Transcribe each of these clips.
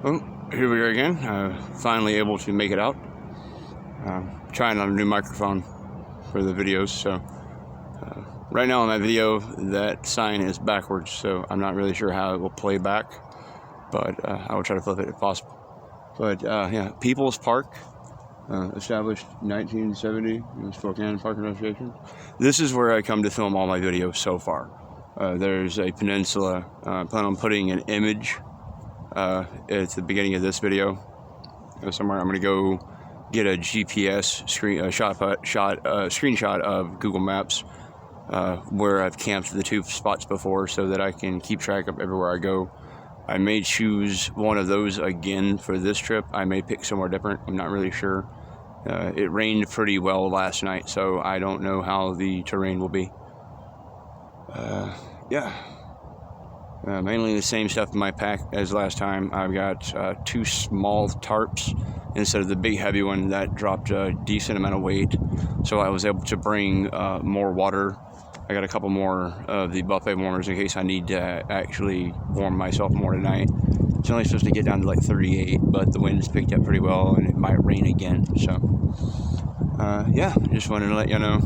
Well, here we are again, finally able to make it out. Trying on a new microphone for the videos, so right now in my video that sign is backwards, so I'm not really sure how it will play back, but I will try to flip it if possible. But yeah, People's Park, established 1970, Spokane Park Association. This is where I come to film all my videos so far. There's a peninsula. I plan on putting an image at the beginning of this video somewhere. I'm going to go get a GPS screenshot of Google Maps where I've camped the two spots before, so that I can keep track of everywhere I go. I may choose one of those again for this trip. I may pick somewhere different. I'm not really sure. It rained pretty well last night, so I don't know how the terrain will be. Yeah. Mainly the same stuff in my pack as last time. I've got two small tarps instead of the big heavy one that dropped a decent amount of weight, so I was able to bring more water. I got a couple more of the buffet warmers in case I need to actually warm myself more tonight. It's only supposed to get down to like 38, but the wind's picked up pretty well and it might rain again. So yeah, just wanted to let you know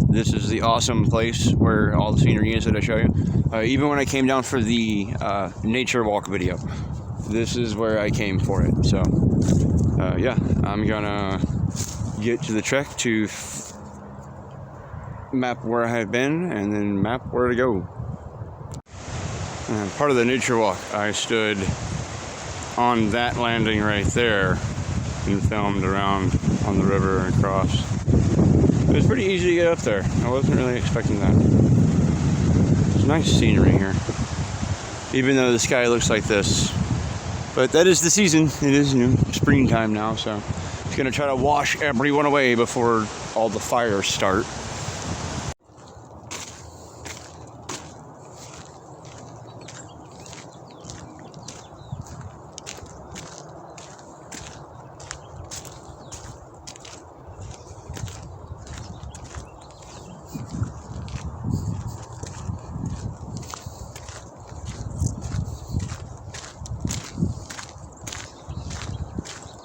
this is the awesome place where all the scenery is that I show you. Even when I came down for the nature walk video, this is where I came for it. So yeah, I'm gonna get to the trek to map where I have been and then map where to go. Part of the nature walk, I stood on that landing right there and filmed around on the river and across. It was pretty easy to get up there. I wasn't really expecting that. It's nice scenery here, even though the sky looks like this. But that is the season. It is springtime now, so it's gonna try to wash everyone away before all the fires start.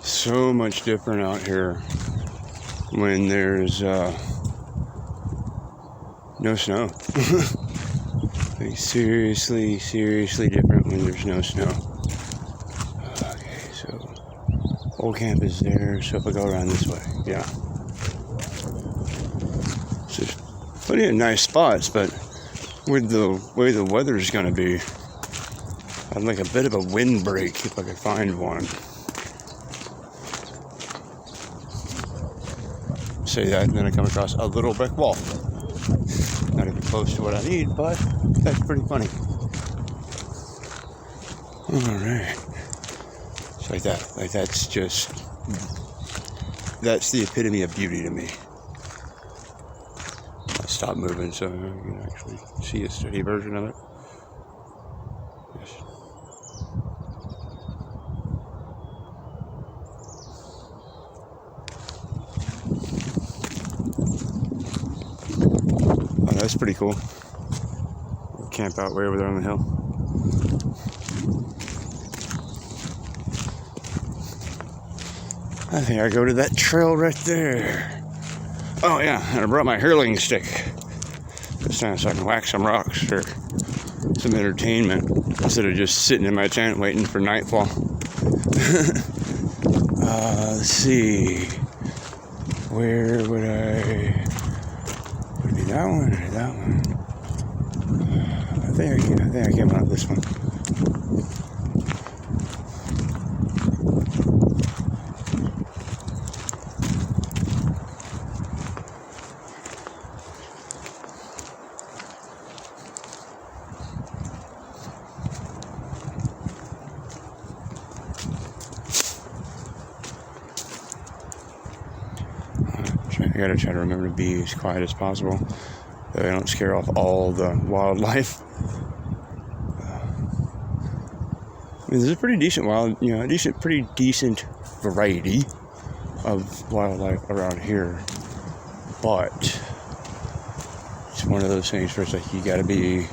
So much different out here when there's no snow. Like seriously different when there's no snow. Okay, so old camp is there, so if I go around this way, yeah. So there's plenty of nice spots, but with the way the weather's gonna be, I'd like a bit of a windbreak if I could find one. Say that, and then I come across a little brick wall. Not even close to what I need, but that's pretty funny. Alright. It's like that. Like that's the epitome of beauty to me. I'll stop moving so you can actually see a steady version of it. Yes. That's pretty cool. We'll camp out way over there on the hill. I think I go to that trail right there. Oh yeah, and I brought my hurling stick this time so I can whack some rocks for some entertainment instead of just sitting in my tent waiting for nightfall. Let's see. Where would I... Would it be that one or that one? I think I came out of this one. I gotta try to remember to be as quiet as possible, so I don't scare off all the wildlife. I mean, there's a pretty decent pretty decent variety of wildlife around here, but it's one of those things where it's like you gotta be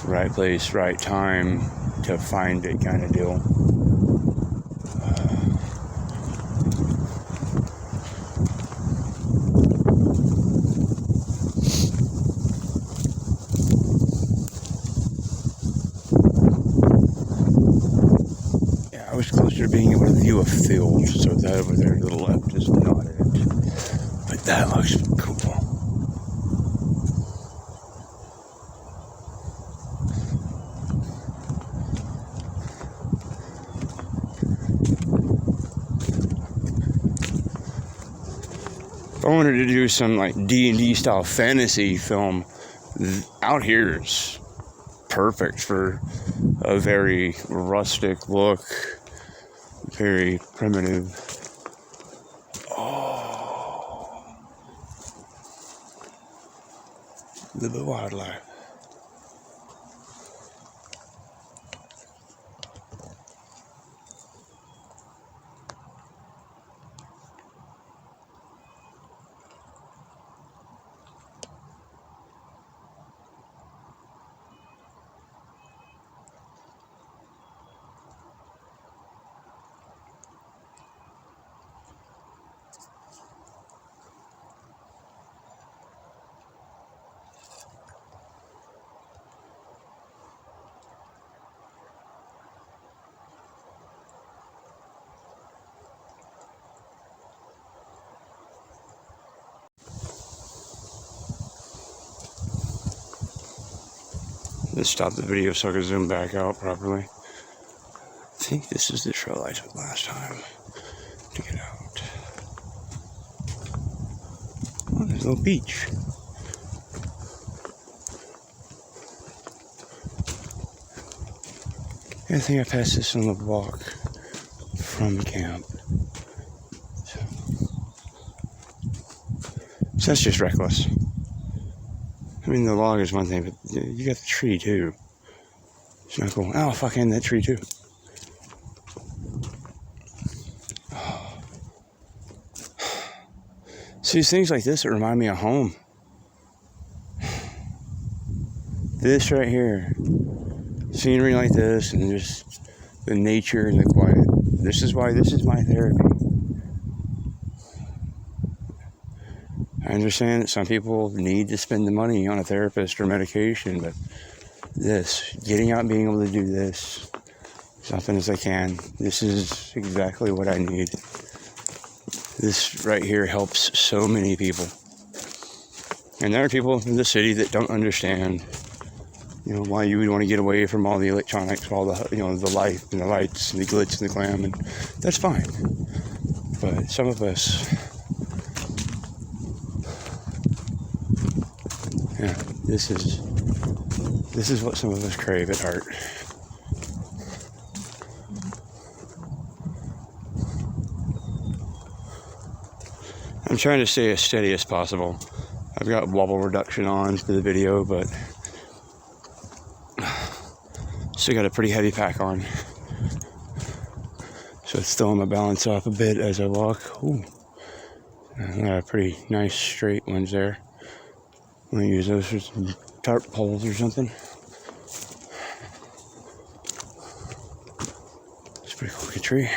right place, right time to find it kind of deal. after being able to view a field. So that over there to the left is not it. But that looks cool. If I wanted to do some like D&D style fantasy film, out here is perfect for a very rustic look, very primitive. Oh, the wildlife. Let's stop the video so I can zoom back out properly. I think this is the trail I took last time to get out. Oh, there's a little beach. I think I passed this on the walk from camp. So that's just reckless. I mean, the log is one thing, but you got the tree too. It's not cool. Oh, fucking that tree too. See, things like this that remind me of home. This right here, scenery like this, and just the nature and the quiet. This is why this is my therapy. I understand that some people need to spend the money on a therapist or medication, but getting out and being able to do this as often as I can, this is exactly what I need. This right here helps so many people. And there are people in the city that don't understand, why you would want to get away from all the electronics, all the, the life and the lights and the glitz and the glam, and that's fine. But some of us, this is what some of us crave at heart. I'm trying to stay as steady as possible. I've got wobble reduction on for the video, but still got a pretty heavy pack on. So it's throwing my balance off a bit as I walk. Ooh. Pretty nice straight ones there. I'm going to use those for some tarp poles or something. It's a pretty cool looking tree.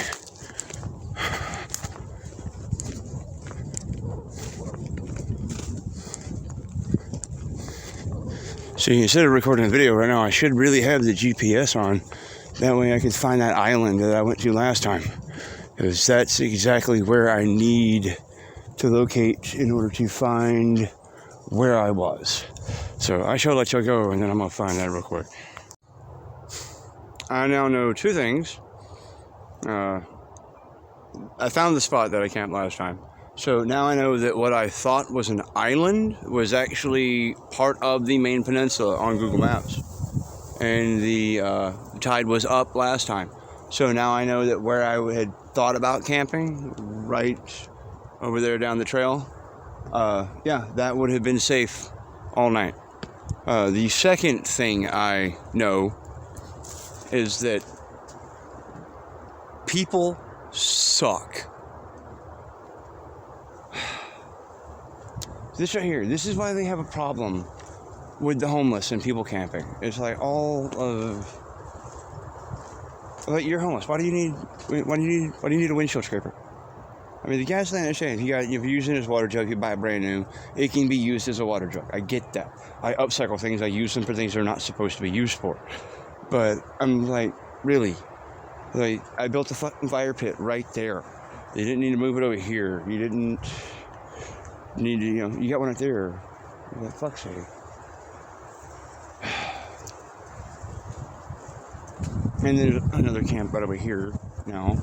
See, instead of recording a video right now, I should really have the GPS on. That way I could find that island that I went to last time. Because that's exactly where I need to locate in order to find where I was. So I shall let you go, and then I'm going to find that real quick. I now know two things. I found the spot that I camped last time. So now I know that what I thought was an island was actually part of the main peninsula on Google Maps. And the tide was up last time. So now I know that where I had thought about camping, right over there down the trail, that would have been safe all night. The second thing I know is that people suck. This right here, this is why they have a problem with the homeless and people camping. It's like you're homeless. Why do you need a windshield scraper? I mean, the guy's not understanding. If you're using his water jug, you buy it brand new. It can be used as a water jug. I get that. I upcycle things. I use them for things they're not supposed to be used for. But I'm like, really? Like, I built a fucking fire pit right there. You didn't need to move it over here. You didn't need to, you got one right there. What the fuck's sake? And there's another camp right over here now.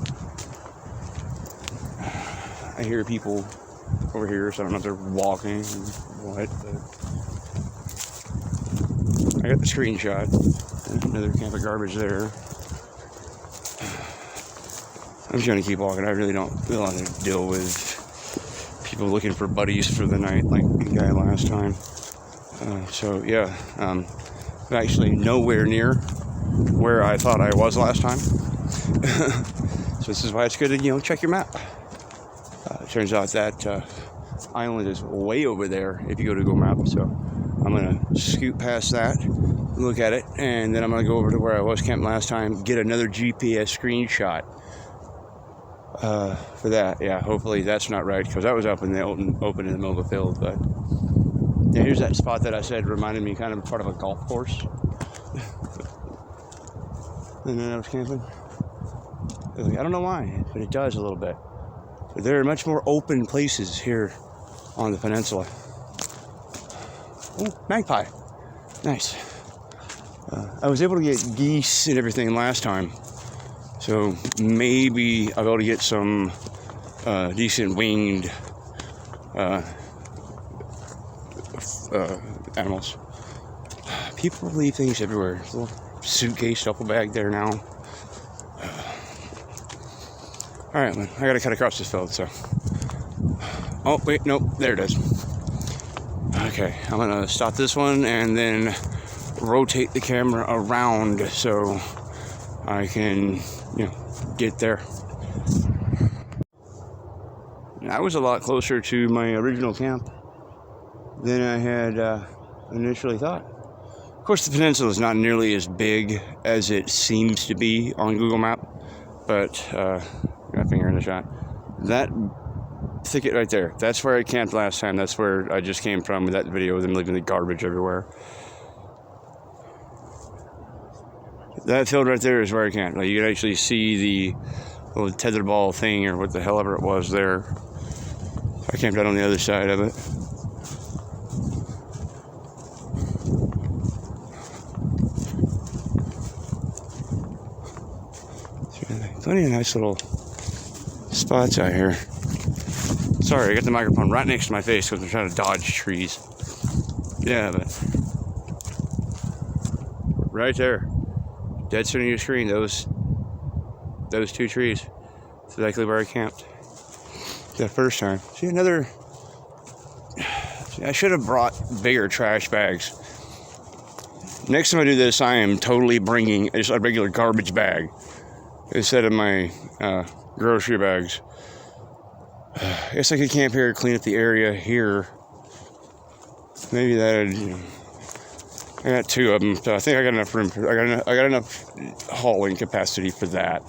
I hear people over here, so I don't know if they're walking or what, but I got the screenshot. There's another camp of garbage there. I'm just gonna keep walking. I really don't want to deal with people looking for buddies for the night like the guy last time. So yeah, actually nowhere near where I thought I was last time. So this is why it's good to check your map. It turns out that island is way over there if you go to Google Maps. So I'm gonna scoot past that, look at it, and then I'm gonna go over to where I was camped last time, get another GPS screenshot for that. Yeah, hopefully that's not right, because I was up in the open in the middle of the field. But yeah, here's that spot that I said reminded me kind of part of a golf course. And then I was camping. I don't know why, but it does a little bit. But there are much more open places here on the peninsula. Oh, magpie. Nice. I was able to get geese and everything last time. So maybe I'll be able to get some decent winged animals. People leave things everywhere. There's a little suitcase, duffel bag there now. All right, man, I gotta cut across this field, so. Oh, wait, nope, there it is. Okay, I'm gonna stop this one and then rotate the camera around so I can, get there. I was a lot closer to my original camp than I had initially thought. Of course, the peninsula is not nearly as big as it seems to be on Google Map, but got a finger in the shot. That thicket right there, that's where I camped last time. That's where I just came from with that video of them leaving the garbage everywhere. That field right there is where I camped. Like, you can actually see the little tetherball thing or what the hell ever it was there. I camped out on the other side of it. Plenty of nice little spots out here. Sorry, I got the microphone right next to my face because I'm trying to dodge trees. Yeah, but right there, dead center of your screen, those two trees. That's exactly where I camped that first time. See, I should have brought bigger trash bags. Next time I do this, I am totally bringing just a regular garbage bag instead of my grocery bags. I guess I could camp here, clean up the area here. Maybe that'd, I got two of them, so I think I got enough room. I got enough hauling capacity for that.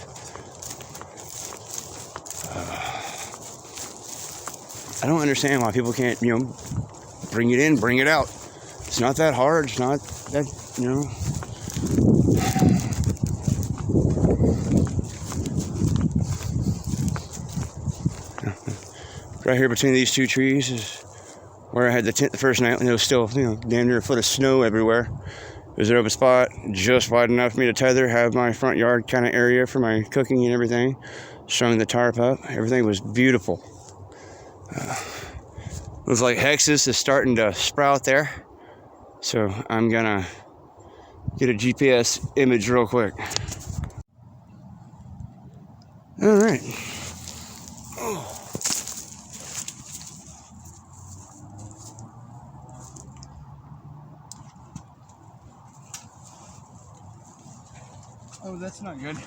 I don't understand why people can't, bring it in, bring it out. It's not that hard. It's not that, Right here between these two trees is where I had the tent the first night when it was still, damn near a foot of snow everywhere. It was an open spot, just wide enough for me to tether, have my front yard kind of area for my cooking and everything. Strung the tarp up. Everything was beautiful. Looks like Hexus is starting to sprout there. So I'm gonna get a GPS image real quick. All right. Oh, that's not good.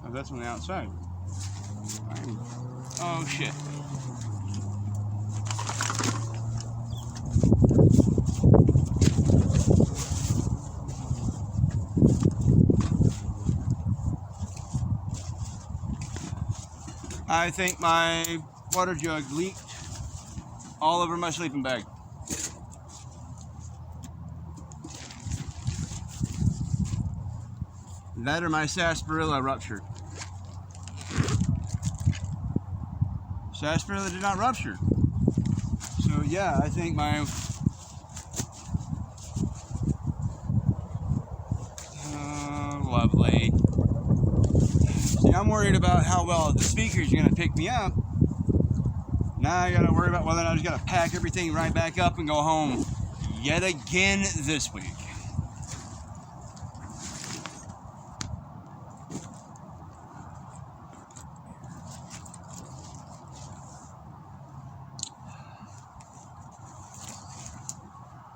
Oh, that's on the outside. Oh, shit. I think my water jug leaked all over my sleeping bag. That or my sarsaparilla ruptured. Sarsaparilla did not rupture. So yeah, I think my lovely. See, I'm worried about how well the speakers are gonna pick me up. Now I gotta worry about whether or not I just gotta pack everything right back up and go home yet again this week.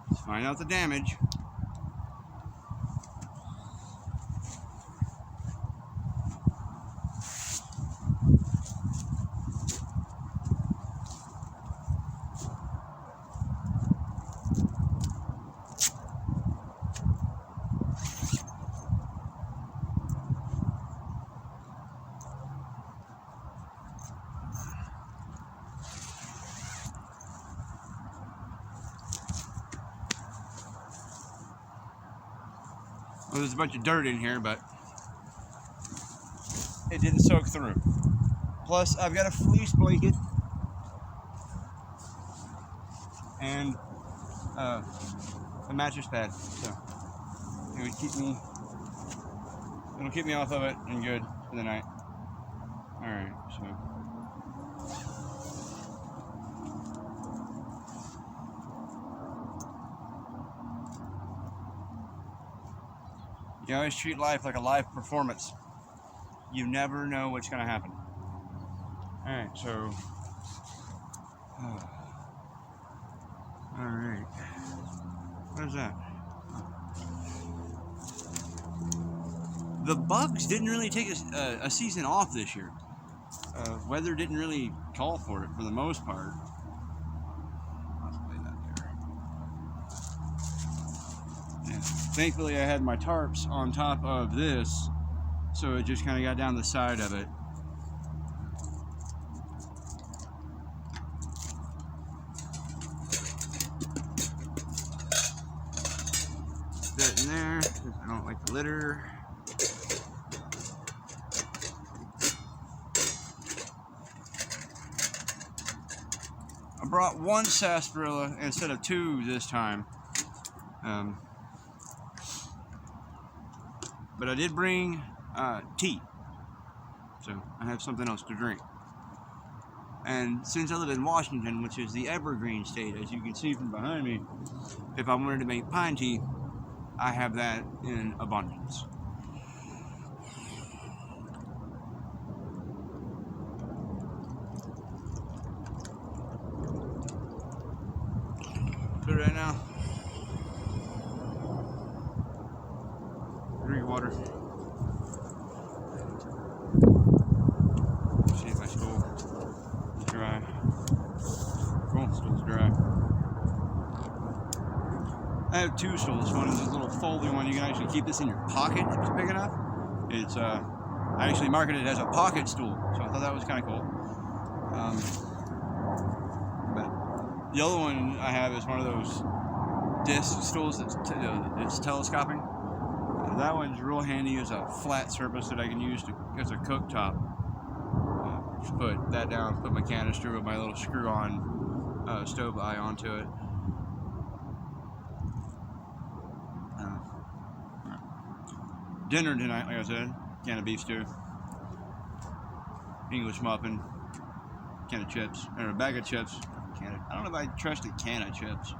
Let's find out the damage. Well, there's a bunch of dirt in here, but it didn't soak through. Plus, I've got a fleece blanket and a mattress pad, so it'll keep me off of it and good for the night. All right, so. You always treat life like a live performance. You never know what's going to happen. Alright, so... Alright. What is that? The bugs didn't really take a season off this year. Weather didn't really call for it for the most part. Thankfully, I had my tarps on top of this, so it just kind of got down the side of it. That in there, I don't like the litter. I brought one sarsaparilla instead of two this time. But I did bring tea, so I have something else to drink. And since I live in Washington, which is the evergreen state, as you can see from behind me, if I wanted to make pine tea, I have that in abundance. So right now, drink water. See if my stool is dry. Cool, stool's dry. I have two stools. One is this little folding one. You can actually keep this in your pocket if it's big enough. It's I actually marketed it as a pocket stool, so I thought that was kind of cool. But the other one I have is one of those disc stools that's it's telescoping. That one's real handy as a flat surface that I can use as a cooktop. Just put that down, put my canister with my little screw-on stove eye onto it. Dinner tonight, like I said, can of beef stew, English muffin, can of chips, or a bag of chips. I don't know if I trust a can of chips.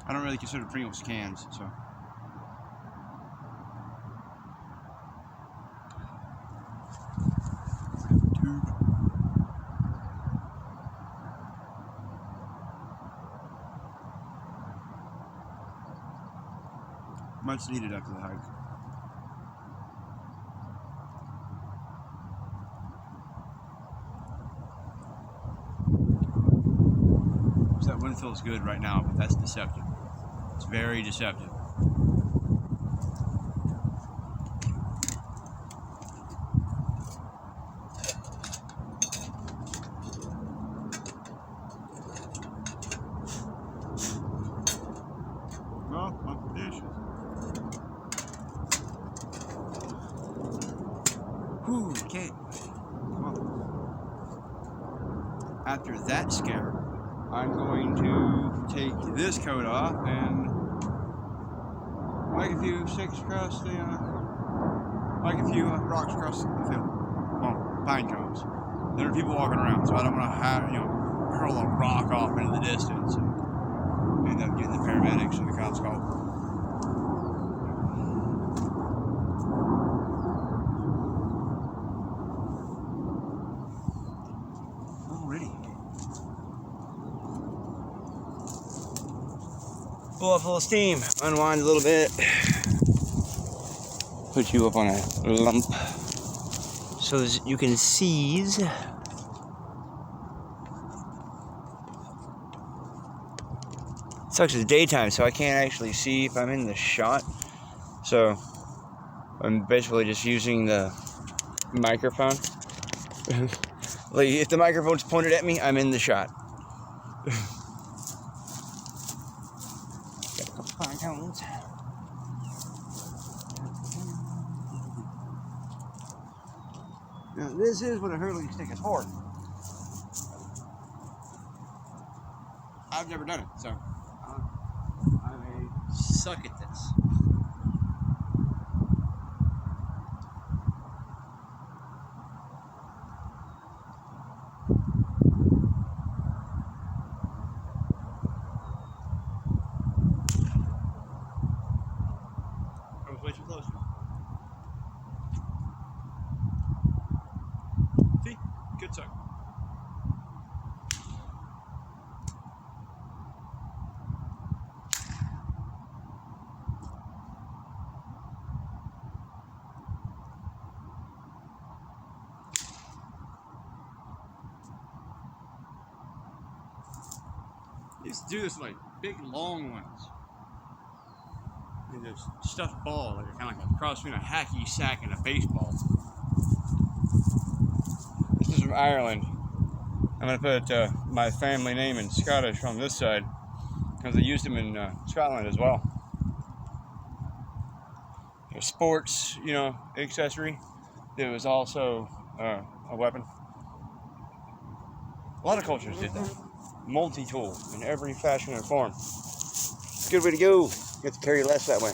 I don't really consider Pringles cans, so. Much needed after the hike. So that wind feels good right now, but that's deceptive. It's very deceptive. Well, my dishes. Okay. Well, after that scare, I'm going to take this coat off and like a few sticks across the, like a few rocks across the field. Well, pine cones. There are people walking around, so I don't want to have, hurl a rock off into the distance and end up getting the paramedics or the cops called. Alrighty. Pull up full of steam, unwind a little bit, put you up on a lump so that you can seize. Sucks it's daytime, so I can't actually see if I'm in the shot. So I'm basically just using the microphone. Like if the microphone's pointed at me, I'm in the shot. Got a couple pine cones. Now this is what a hurling stick is for. I've never done it, so I may suck at this. I was way too close. See? Good suck. I used to do this like big long ones. And this stuffed ball, like kind of like a cross between a hacky sack and a baseball. This is from Ireland. I'm gonna put my family name in Scottish on this side because they used them in Scotland as well. A sports, accessory. It was also a weapon. A lot of cultures did that. Multi-tool in every fashion and form. It's a good way to go. You have to carry less that way.